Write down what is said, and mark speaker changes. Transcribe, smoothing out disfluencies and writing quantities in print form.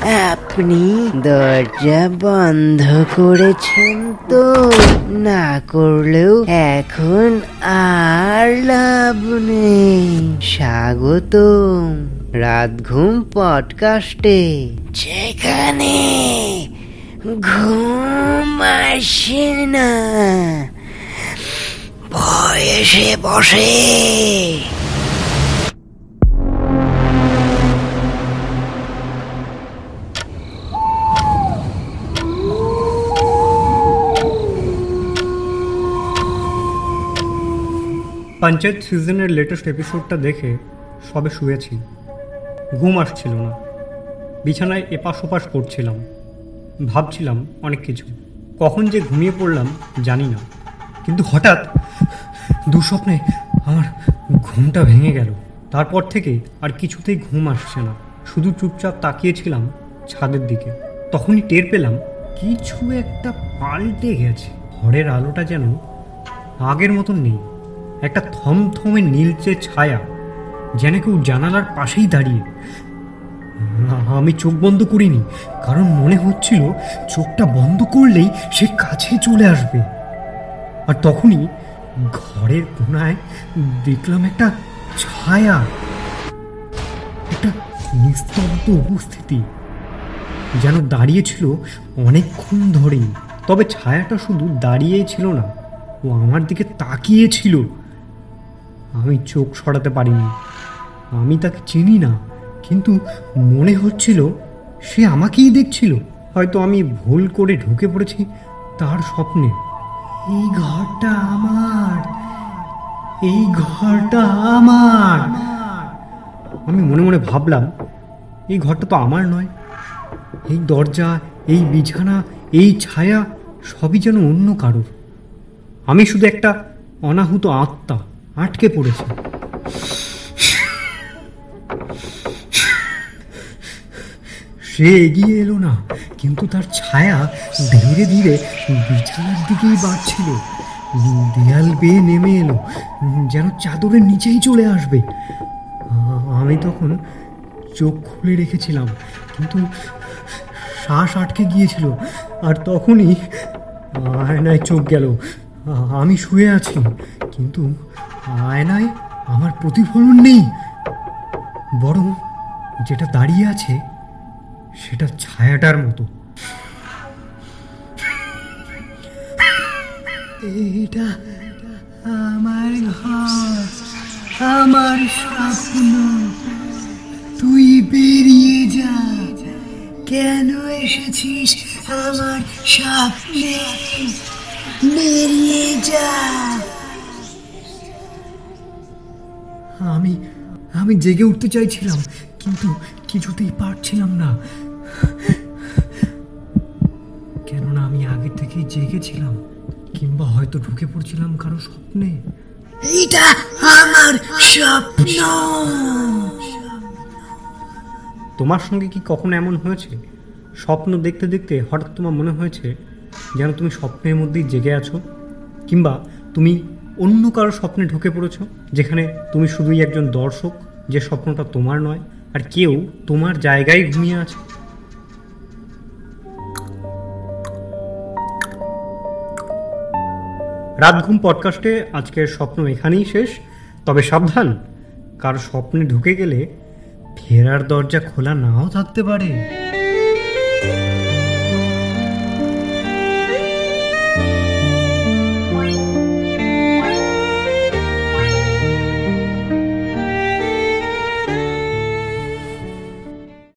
Speaker 1: আপনি দরজা বন্ধ করেছেন তো? না করলেও এখন আর লাভ নেই। স্বাগতম রাতঘুম পডকাস্টে, যেখানে ঘুম আসে না, ভয় এসে বসে।
Speaker 2: পঞ্চায়েত সিজনের লেটেস্ট এপিসোডটা দেখে সবে শুয়েছি। ঘুম আসছিল না, বিছানায় এপাশ ওপাশ করছিলাম, ভাবছিলাম অনেক কিছু। কখন যে ঘুমিয়ে পড়লাম জানি না, কিন্তু হঠাৎ দুঃস্বপ্নে আমার ঘুমটা ভেঙে গেল। তারপর থেকে আর কিছুতেই ঘুম আসছে না, শুধু চুপচাপ তাকিয়েছিলাম ছাদের দিকে। তখনই টের পেলাম কিছু একটা পাল্টে গেছে। ঘরের আলোটা যেন আগের মতন নেই, একটা থমথমে নীলচে ছায়া, যেন কেউ জানালার পাশেই দাঁড়িয়ে। আমি চোখ বন্ধ করিনি, কারণ মনে হচ্ছিল চোখটা বন্ধ করলেই সে কাছে চলে আসবে। আর তখনই ঘরের কোণায় দেখলাম একটা ছায়া, একটা নিস্তব্ধ উপস্থিতি, যেন দাঁড়িয়েছিল অনেকক্ষণ ধরেই। তবে ছায়াটা শুধু দাঁড়িয়েই ছিল না, ও আমার দিকে তাকিয়েছিল। আমি চোখ সরাতে পারিনি। আমি তাকে চিনি না, কিন্তু মনে হচ্ছিল সে আমাকেই দেখছিল। হয়তো আমি ভুল করে ঢুকে পড়েছি তার স্বপ্নে। এই ঘরটা আমার, এই ঘরটা আমার। আমি মনে মনে ভাবলাম, এই ঘরটা তো আমার নয়। এই দরজা, এই বিছানা, এই ছায়া সবই যেন অন্য কারোর। আমি শুধু একটা অনাহুত আত্মা, আটকে পড়েছে। সে এগিয়ে এলো না, কিন্তু তার ছায়া ধীরে ধীরে বিছানার দিকেই বাড়ছিল। দেয়াল বেয়ে নেমে এলো, যেন চাদরের নিচেই চলে আসবে। আমি তখন চোখ খুলে রেখেছিলাম, কিন্তু শ্বাস আটকে গিয়েছিল। আর তখনই আয়নায় চোখ গেল। আমি শুয়ে আছি, কিন্তু আয়নায় আমার প্রতিফলন নেই, বরং যেটা দাঁড়িয়ে আছে সেটা ছায়াটার মতো। এটা আমার ঘর, আমার স্বপ্ন, তুই বেরিয়ে যা। কেন এসেছিস আমার স্বপ্নে? বেরিয়ে যা। আমি জেগে উঠতে চাইছিলাম, কিন্তু কিছুতেই পারছিলাম না, কেননা আমি আগে থেকেই জেগেছিলাম, কিংবা হয়তো ঢুকে পড়ছিলাম কারো স্বপ্নে।
Speaker 1: এইটা আমার স্বপ্ন।
Speaker 2: তোমার সঙ্গে কি কখনো এমন হয়েছে, স্বপ্ন দেখতে দেখতে হঠাৎ তোমার মনে হয়েছে যেন তুমি স্বপ্নের মধ্যেই জেগে আছো, কিংবা তুমি অন্য কারো স্বপ্নে ঢুকে পড়েছো, যেখানে তুমি শুধুই একজন দর্শক, যে স্বপ্নটা তোমার নয়, আর কেউ তোমার জায়গায় ঘুমিয়ে আছে? রাতঘুম পডকাস্টে আজকের স্বপ্ন এখানেই শেষ। তবে সাবধান, কারো স্বপ্নে ঢুকে গেলে ফেরার দরজা খোলা নাও থাকতে পারে।